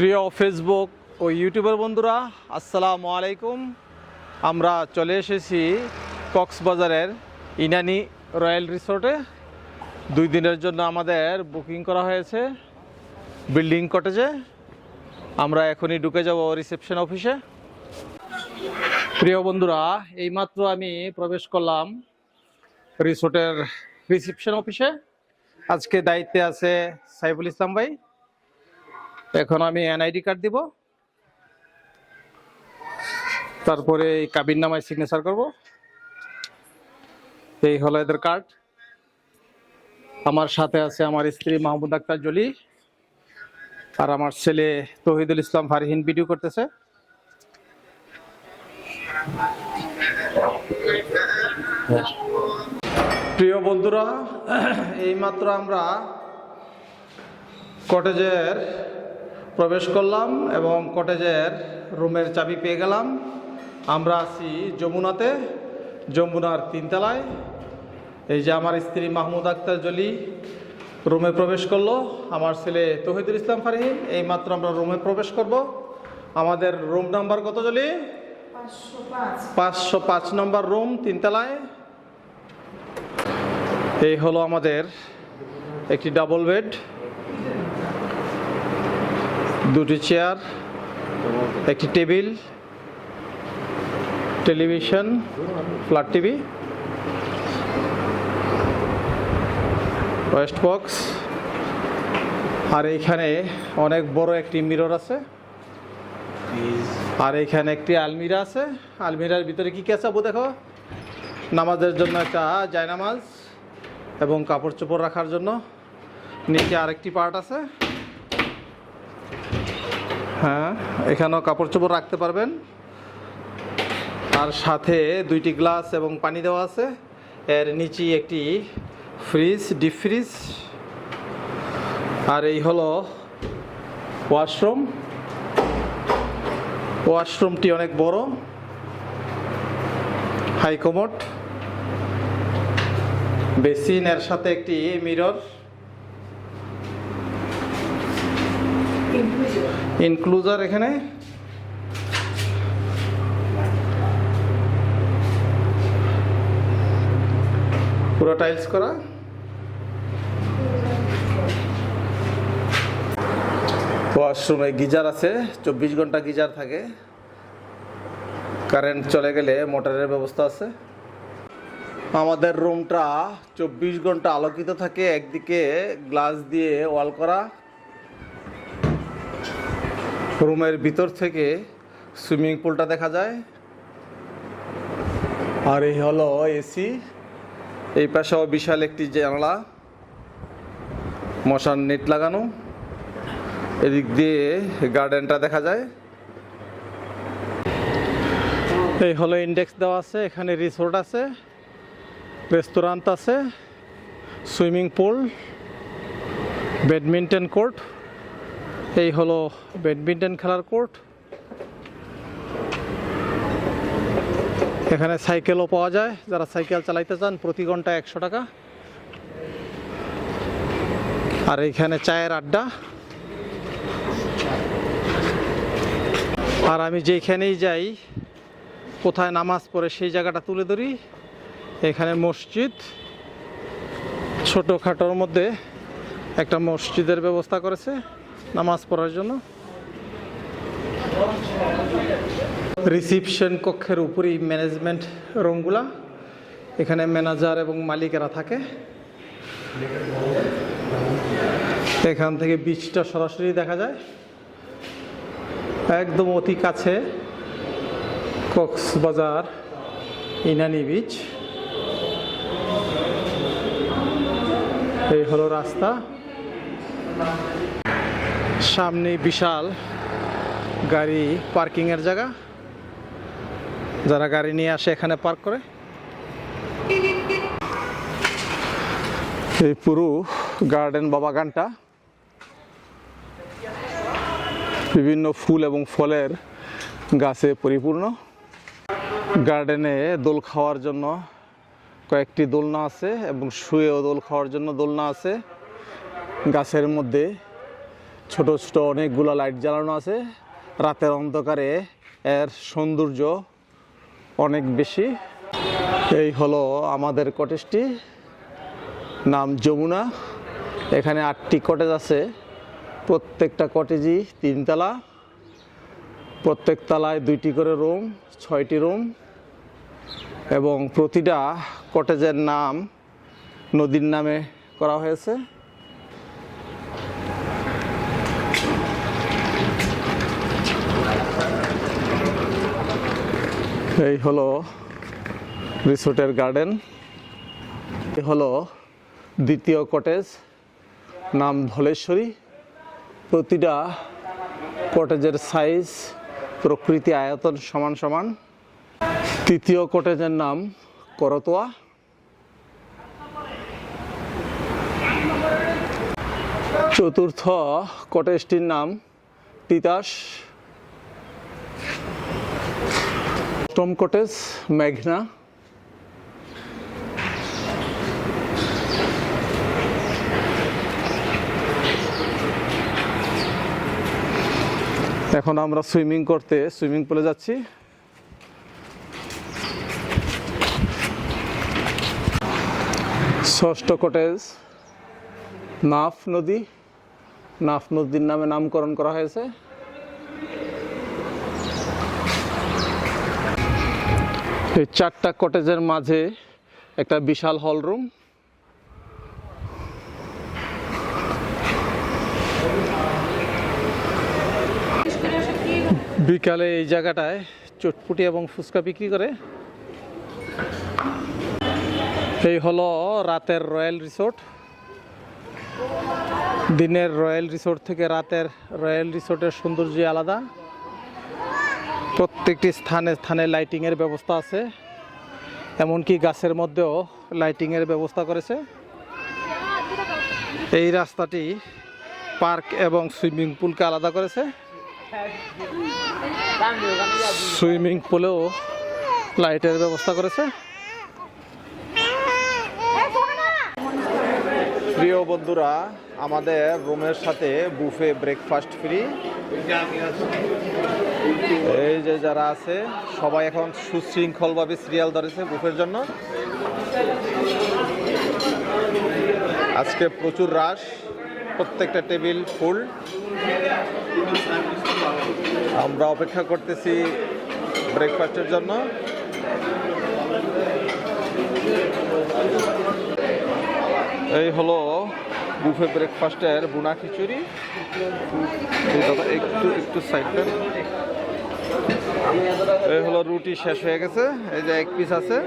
প্রিয় ফেসবুক ও ইউটিউবের বন্ধুরা, আসসালামু আলাইকুম। আমরা চলে এসেছি কক্সবাজারের ইনানি রয়্যাল রিসোর্টে। 2 দিনের জন্য আমাদের বুকিং করা হয়েছে বিল্ডিং কটেজে। আমরা এখনই ঢুকে যাব রিসেপশন অফিসে। প্রিয় বন্ধুরা, এইমাত্র আমি প্রবেশ করলাম রিসোর্টের রিসেপশন অফিসে। আজকে দায়িত্বে আছে সাইফুল ইসলাম ভাই। এখন আমি এনআইডি কার্ড দিব, তারপরে এই কাবিন নামায় সিগনেচার করব। এই হলো এদের কার্ড। আমার সাথে আছে আমার স্ত্রী মাহমুদ আক্তার জলি, আর আমার ছেলে তৌহিদুল ইসলাম ফারহিন ভিডিও করতেছে। প্রিয় বন্ধুরা, এইমাত্র আমরা কটেজের প্রবেশ করলাম এবং কটেজের রুমের চাবি পেয়ে গেলাম। আমরা আছি যমুনাতে, যমুনার 3 তলায়। এই যে আমার স্ত্রী মাহমুদ আক্তার জলি রুমে প্রবেশ করলো, আমার ছেলে তৌহিদুল ইসলাম ফারহিন। এইমাত্র আমরা রুমে প্রবেশ করব। আমাদের রুম নাম্বার কত জলি? 505 নম্বর রুম, 3 তলায়। এই হলো আমাদের একটি ডাবল বেড, 2টি চেয়ার, একটি table, television, flat TV, waste box, আর এইখানে অনেক বড় একটি মিরর আছে। আর এইখানে একটি আলমিরা আছে। আলমিরার ভিতরে কি কি আছে আবু দেখো? নামাজের জন্য একটা জায়নামাজ এবং কাপড় চোপড় রাখার জন্য নিচে আরেকটি পার্ট আছে। হ্যাঁ, এখানেও কাপড় চোপড় রাখতে পারবেন। আর সাথে 2টি গ্লাস এবং পানি দেওয়া আছে। এর নিচে একটি ফ্রিজ, ডিপ ফ্রিজ। আর এই হলো ওয়াশরুম। ওয়াশরুমটি অনেক বড়, হাই কমোড, বেসিন, এর সাথে একটি মিরর, ইনক্লুজার এখানে। পুরো টাইলস করা। ওয়াশরুমে গিজার আছে, 24 ঘন্টা গিজার থাকে। কারেন্ট চলে গেলে মোটরের ব্যবস্থা আছে। আমাদের রুমটা 24 ঘন্টা আলোকিত থাকে। একদিকে গ্লাস দিয়ে ওয়াল করা। রুমের ভিতর থেকে সুইমিং পুলটা দেখা যায়। আর এই হলো এসি। এই পাশেও বিশাল একটি জানালা, মশার নেট লাগানো। এদিক দিয়ে গার্ডেনটা দেখা যায়। এই হলো ইন্ডেক্স দেওয়া আছে। এখানে রিসোর্ট আছে, রেস্টুরেন্ট আছে, সুইমিং পুল, ব্যাডমিন্টন কোর্ট। এই হলো ব্যাডমিন্টন খেলার কোর্ট। এখানে সাইকেলও পাওয়া যায়, যারা সাইকেল চালাইতে চান প্রতি ঘন্টা 100 টাকা। আর এইখানে চায়ের আড্ডা। আর আমি যেখানেই যাই, কোথায় নামাজ পড়ে সেই জায়গাটা তুলে ধরি। এখানে মসজিদ, ছোটোখাটোর মধ্যে একটা মসজিদের ব্যবস্থা করেছে নামাজ পড়ার জন্য। রিসিপশন কক্ষের উপরেই ম্যানেজমেন্ট রুমগুলা। এখানে ম্যানেজার এবং মালিকেরা থাকে। এখান থেকে বিচটা সরাসরি দেখা যায়, একদম অতি কাছে কক্সবাজার ইনানি বিচ। এই হলো রাস্তা। সামনে বিশাল গাড়ি পার্কিংয়ের জায়গা, যারা গাড়ি নিয়ে আসে এখানে পার্ক করে। এই পুরো গার্ডেন বা বাগানটা বিভিন্ন ফুল এবং ফলের গাছে পরিপূর্ণ। গার্ডেনে দোল খাওয়ার জন্য কয়েকটি দোলনা আছে এবং শুয়েও দোল খাওয়ার জন্য দোলনা আছে। গাছের মধ্যে ছোট ছোট অনেকগুলো লাইট জ্বালানো আছে। রাতের অন্ধকারে এর সৌন্দর্য অনেক বেশি। এই হলো আমাদের কটেজটি, নাম যমুনা। এখানে 8টি কটেজ আছে। প্রত্যেকটা কটেজই 3 তলা, প্রত্যেক তলায় 2টি করে রুম, 6টি রুম, এবং প্রতিটা কটেজের নাম নদীর নামে করা হয়েছে। এই হলো রিসোর্টের গার্ডেন। এই হলো দ্বিতীয় কটেজ, নাম ধলেশ্বরী। প্রতিটা কটেজের সাইজ, প্রকৃতি, আয়তন সমান সমান। তৃতীয় কটেজের নাম করতোয়া। চতুর্থ কটেজটির নাম তিতাস। অষ্টম কটেজ মেঘনা। এখন আমরা সুইমিং করতে সুইমিং পুলে যাচ্ছি। ষষ্ঠ কটেজ নাফ নদী। নাফ নদীর নামে নামকরণ করা হয়েছে। এই 4টা কটেজের মাঝে একটা বিশাল হল রুম। বিকালে এই জায়গাটায় চটপুটি এবং ফুচকা বিক্রি করে। এই হলো রাতের রয়্যাল রিসোর্ট। দিনের রয়্যাল রিসোর্ট থেকে রাতের রয়্যাল রিসোর্টের সৌন্দর্য আলাদা। প্রত্যেকটি স্থানে স্থানে লাইটিংয়ের ব্যবস্থা আছে, এমনকি গাছের মধ্যেও লাইটিংয়ের ব্যবস্থা করেছে। এই রাস্তাটি পার্ক এবং সুইমিং পুলকে আলাদা করেছে। সুইমিং পুলেও লাইটের ব্যবস্থা করেছে। প্রিয় বন্ধুরা, আমাদের রুমের সাথে বুফে ব্রেকফাস্ট ফ্রি। এই যে যারা আছে সবাই এখন সুশৃঙ্খলভাবে সিরিয়াল ধরেছে বুফের জন্য। আজকে প্রচুর রাশ, প্রত্যেকটা টেবিল ফুল। আমরা অপেক্ষা করতেছি ব্রেকফাস্টের জন্য। এই হলো বুফে ব্রেকফাস্টের বুনা খিচুড়ি। একটু একটু সাইডটা। এই হলো রুটি শেষ হয়ে গেছে, এই যে 1 পিস আছে,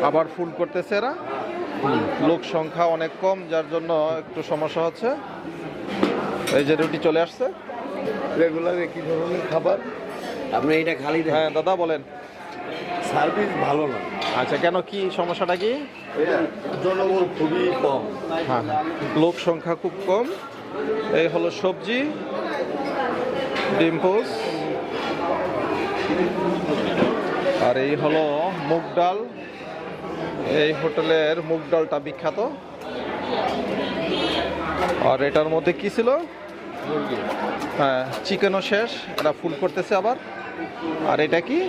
আবার ফুল করতেছে এরা। লোক সংখ্যা অনেক কম, যার জন্য একটু সমস্যা হচ্ছে। এই যে রুটি চলে আসছে। রেগুলার একই ধরনের খাবার আপনি এটা খালি দেন? হ্যাঁ দাদা বলেন। সার্ভিস ভালো না। আচ্ছা, কেন, কি সমস্যাটা কি? জনবল খুবই কম। হ্যাঁ, লোক সংখ্যা খুব কম। এই হলো সবজি, ডিম পোস্ট, আর এই হলো মুগ ডাল। এই হোটেলের মুগ ডালটা বিখ্যাত। আর এটার মধ্যে কি ছিল? হ্যাঁ, চিকেনও শেষ, এটা ফুল করতেছে আবার। আর এটা কি?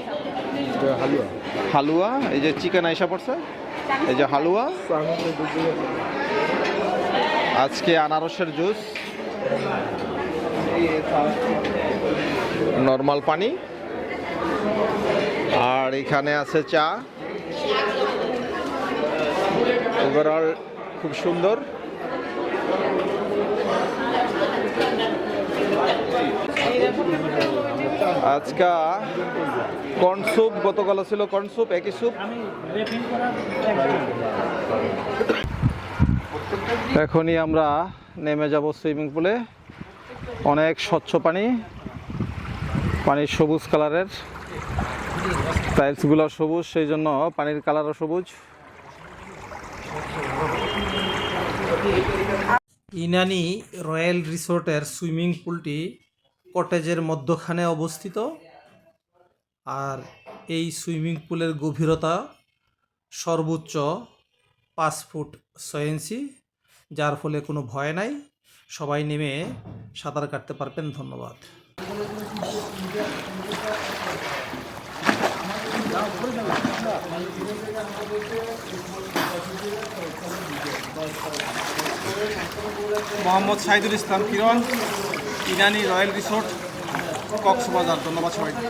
হালুয়া। হালুয়া। এই যে চিকেন আইসা পড়ছে, এই যে হালুয়া। আজকে আনারসের জুস, নর্মাল পানি, আর এখানে আছে চা। ওভারঅল খুব সুন্দর। আজকে কর্ন স্যুপ, গতকাল ছিল কর্ন স্যুপ, একই স্যুপ। এখনই আমরা নেমে যাব সুইমিং পুলে। অনেক স্বচ্ছ পানি, পানির সবুজ কালারের, টাইলসগুলো সবুজ, সেই জন্য পানির কালারও সবুজ। ইনানি রয়্যাল রিসোর্টের সুইমিং পুলটি কটেজের মধ্যখানে অবস্থিত। আর এই সুইমিং পুলের গভীরতা সর্বোচ্চ 5 ফুট 6 ইঞ্চি, যার ফলে কোনো ভয় নাই। সবাই নেমে সাঁতার কাটতে পারবেন। ধন্যবাদ। মোহাম্মদ সাইদুল ইসলাম কিরণ, ইনানি রয়্যাল রিসোর্ট, কক্সবাজার। ধন্যবাদ সবাইকে।